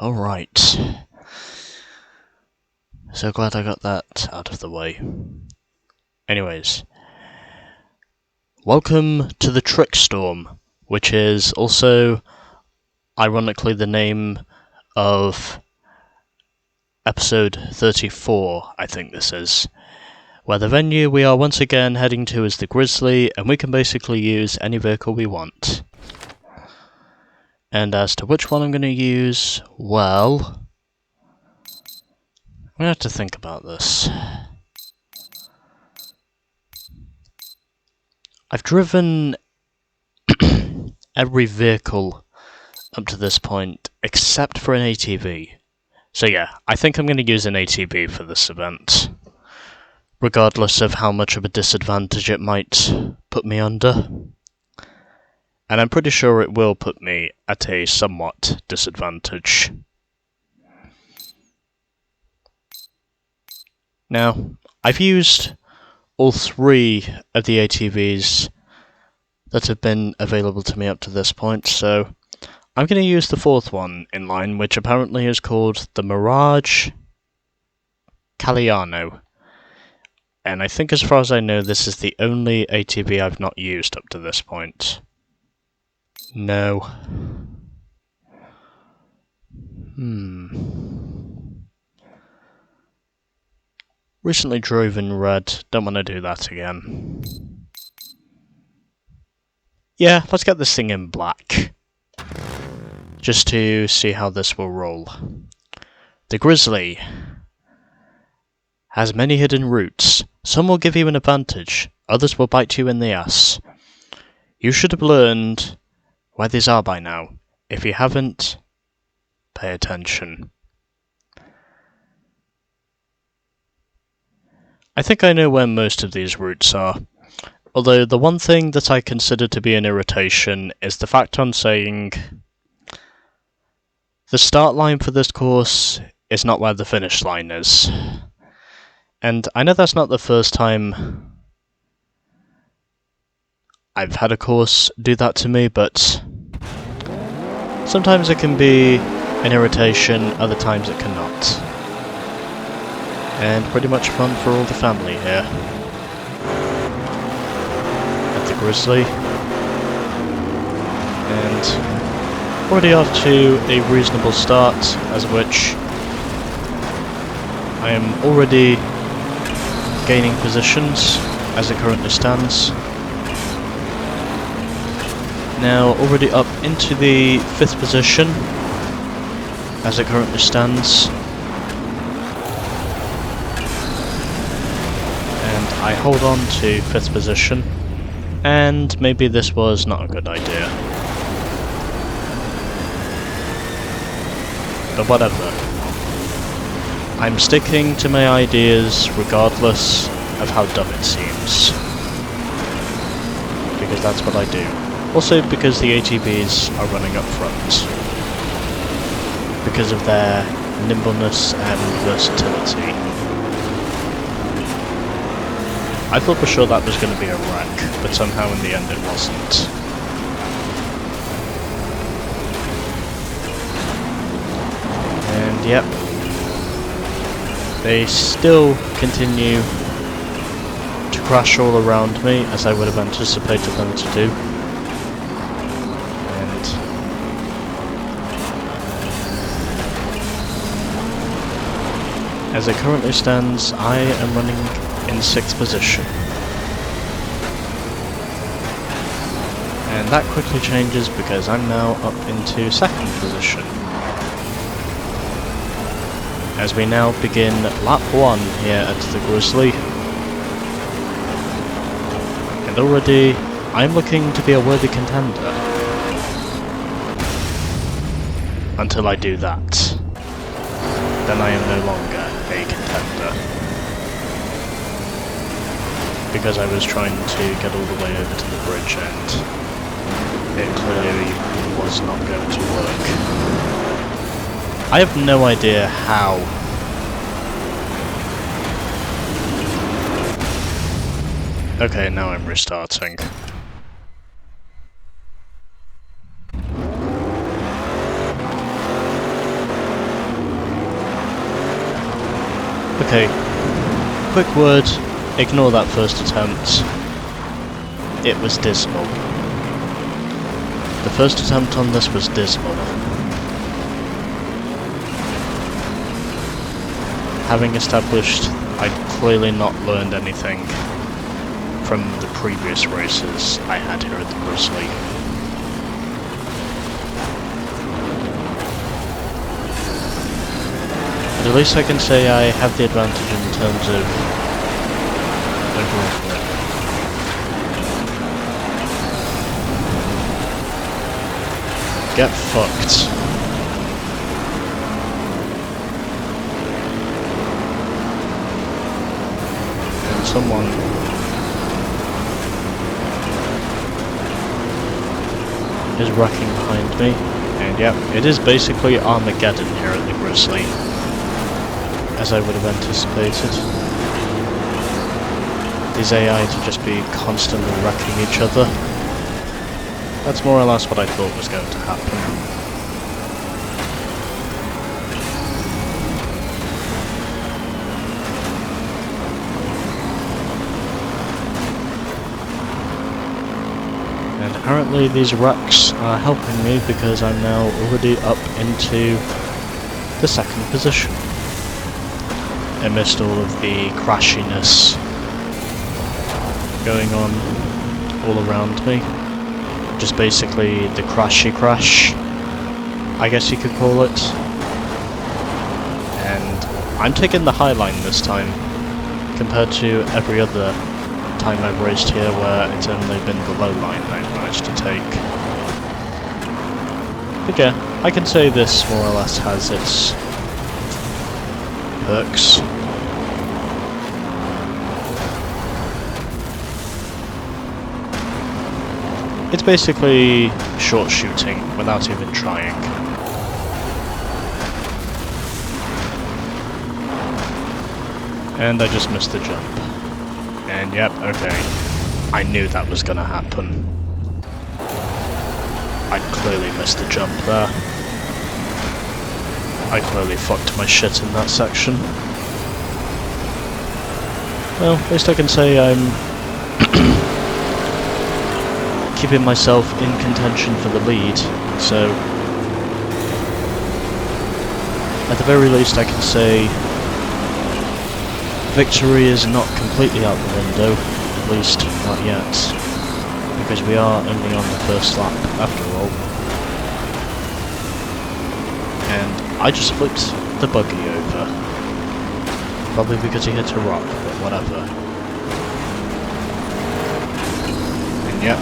Alright. So glad I got that out of the way. Anyways. Welcome to the TrickStorm, which is also, ironically, the name of episode 34, I think this is, where the venue we are once again heading to is the Grizzly, and we can basically use any vehicle we want. And as to which one I'm going to use, well, I'm going to have to think about this. I've driven every vehicle up to this point, except for an ATV. So yeah, I think I'm going to use an ATV for this event, regardless of how much of a disadvantage it might put me under. And I'm pretty sure it will put me at a somewhat disadvantage. Now, I've used all three of the ATVs that have been available to me up to this point, so I'm going to use the fourth one in line, which apparently is called the Mirage Caliano. And I think as far as I know, this is the only ATV I've not used up to this point. No. Recently drove in red, don't want to do that again. Yeah, let's get this thing in black, just to see how this will roll. The Grizzly has many hidden routes. Some will give you an advantage, others will bite you in the ass. You should have learned where these are by now. If you haven't, pay attention. I think I know where most of these routes are, although the one thing that I consider to be an irritation is the fact I'm saying the start line for this course is not where the finish line is. And I know that's not the first time I've had a course do that to me, but sometimes it can be an irritation, other times it cannot. And pretty much fun for all the family here at the Grizzly. And already off to a reasonable start, as which I am already gaining positions as it currently stands. Now already up into the 5th position as it currently stands. And I hold on to 5th position, and maybe this was not a good idea. But whatever. I'm sticking to my ideas regardless of how dumb it seems. Because that's what I do. Also because the ATVs are running up front. Because of their nimbleness and versatility. I thought for sure that was going to be a wreck, but somehow in the end it wasn't. And yep, they still continue to crash all around me, as I would have anticipated them to do. And as it currently stands, I am running in 6th position. And that quickly changes because I'm now up into 2nd position. As we now begin lap 1 here at the Grizzly. And already I'm looking to be a worthy contender. Until I do that. Then I am no longer a contender. Because I was trying to get all the way over to the bridge and it clearly was not going to work. I have no idea how. Okay, now I'm restarting. Okay, quick word, ignore that first attempt. It was dismal. The first attempt on this was dismal. Having established I'd clearly not learned anything from the previous races I had here at the Grizzly. But at least I can say I have the advantage in terms of overall grip. Get fucked. And someone is wrecking behind me. And yep, it is basically Armageddon here at the Grizzly, as I would have anticipated. These AI to just be constantly wrecking each other. That's more or less what I thought was going to happen. And apparently these wrecks are helping me because I'm now already up into the second position, amidst all of the crashiness going on all around me. Just basically the crashy crash, I guess you could call it. And I'm taking the high line this time, compared to every other time I've raced here where it's only been the low line I've managed to take. But yeah, I can say this more or less has its perks. It's basically short shooting without even trying. And I just missed the jump. And yep, okay. I knew that was gonna happen. I clearly missed the jump there. I clearly fucked my shit in that section. Well, at least I can say I'm keeping myself in contention for the lead, so at the very least I can say victory is not completely out the window, at least not yet, because we are only on the first lap after all. And I just flipped the buggy over, probably because he hit a rock, but whatever. And yep,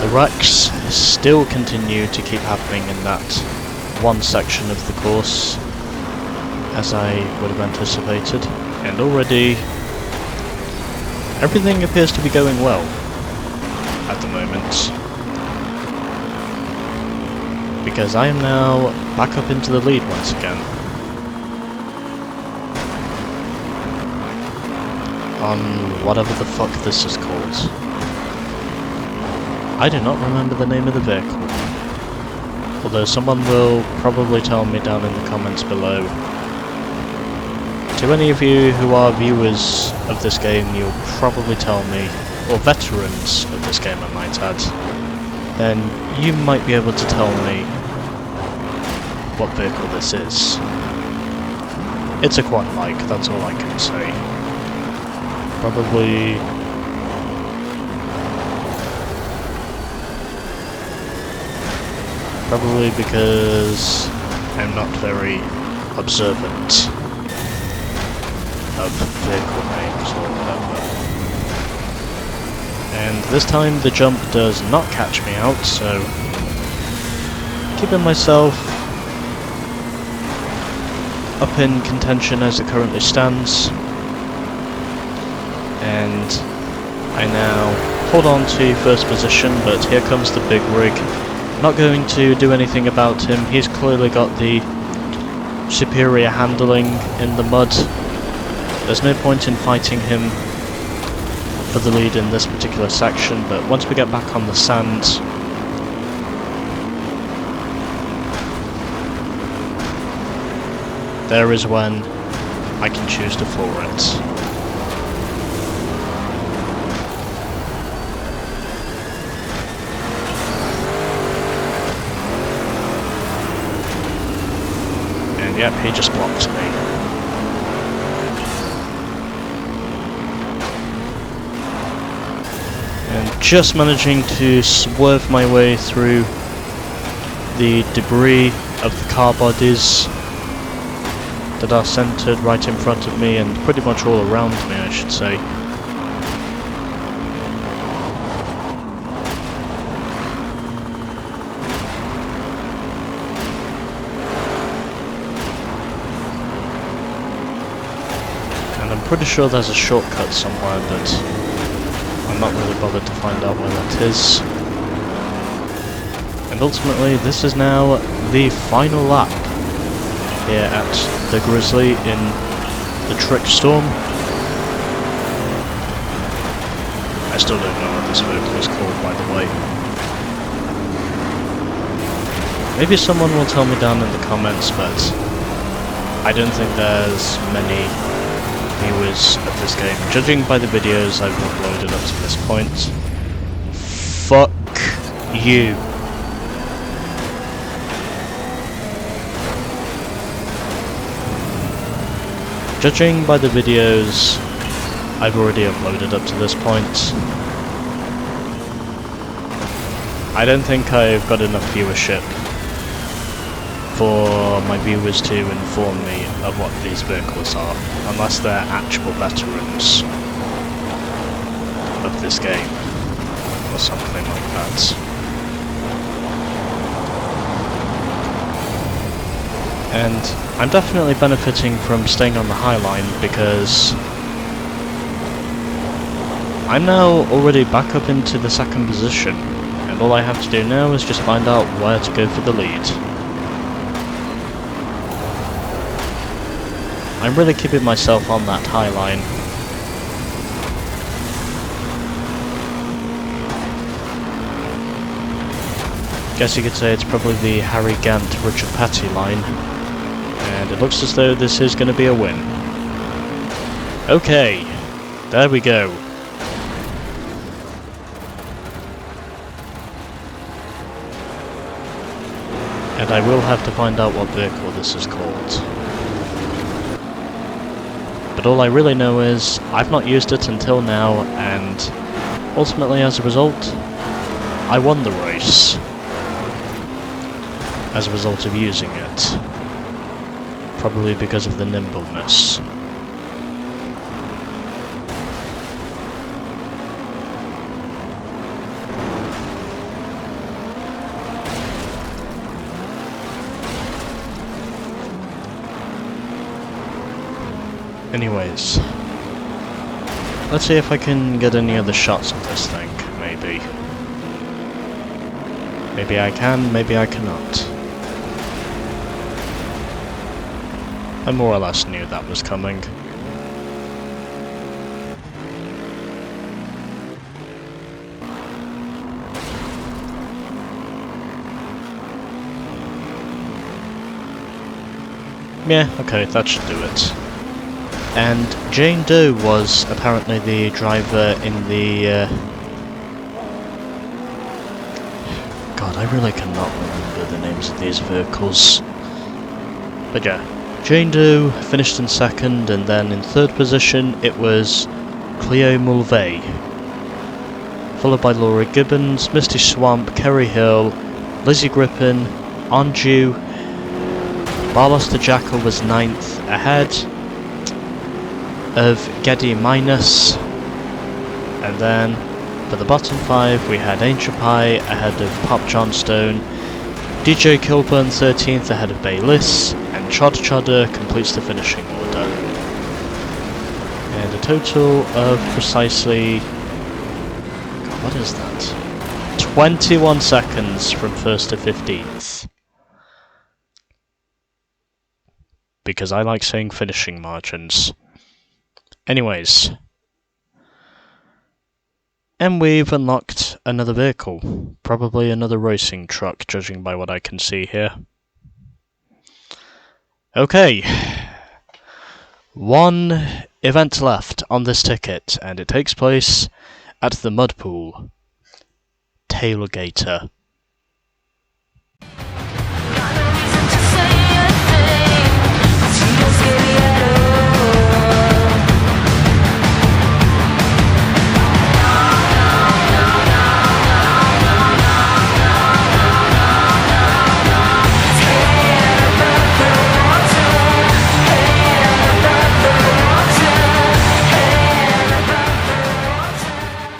the wrecks still continue to keep happening in that one section of the course, as I would have anticipated, and already everything appears to be going well at the moment, because I am now back up into the lead once again on whatever the fuck this is called. I do not remember the name of the vehicle, although someone will probably tell me down in the comments below. To any of you who are viewers of this game, you'll probably tell me, or veterans of this game I might add, then you might be able to tell me what vehicle this is. It's a quad bike, that's all I can say. Probably because I'm not very observant of vehicle names or whatever. And this time the jump does not catch me out, so keeping myself up in contention as it currently stands. And I now hold on to first position, but here comes the big rig. Not going to do anything about him, he's clearly got the superior handling in the mud. There's no point in fighting him for the lead in this particular section, but once we get back on the sand, there is when I can choose to floor it. And yep, he just blocked me. And just managing to swerve my way through the debris of the car bodies that are centered right in front of me and pretty much all around me, I should say. And I'm pretty sure there's a shortcut somewhere, but I'm not really bothered to find out where that is. And ultimately, this is now the final lap here at the Grizzly in the TrickStorm. I still don't know what this vehicle is called, by the way. Maybe someone will tell me down in the comments, but I don't think there's many viewers of this game, judging by the videos I've uploaded up to this point. Fuck you. Judging by the videos I've already uploaded up to this point, I don't think I've got enough viewership for my viewers to inform me of what these vehicles are, unless they're actual veterans of this game, or something like that. And I'm definitely benefiting from staying on the high line, because I'm now already back up into the second position, and all I have to do now is just find out where to go for the lead. I'm really keeping myself on that high line. Guess you could say it's probably the Harry Gant, Richard Petty line. And it looks as though this is going to be a win. Okay, there we go. And I will have to find out what vehicle this is called. But all I really know is I've not used it until now, and ultimately as a result, I won the race as a result of using it. Probably because of the nimbleness. Anyways, let's see if I can get any other shots of this thing, maybe. Maybe I can, maybe I cannot. I more or less knew that was coming. Yeah, okay, that should do it. And Jane Doe was apparently the driver in the... God, I really cannot remember the names of these vehicles. But yeah, Jane Doe finished in second, and then in third position it was Cleo Mulvey, followed by Laura Gibbons, Misty Swamp, Kerry Hill, Lizzie Griffin, Anju. Barlos the Jackal was 9th, ahead of Geddy Minus, and then for the bottom 5 we had Angel Pie ahead of Pop Johnstone, DJ Kilburn 13th ahead of Bayliss, and Chod Chodder completes the finishing order. And a total of precisely... God, what is that? 21 seconds from 1st to 15th. Because I like saying finishing margins. Anyways. And we've unlocked another vehicle. Probably another racing truck, judging by what I can see here. Okay. One event left on this ticket, and it takes place at the mud pool. Tailgater.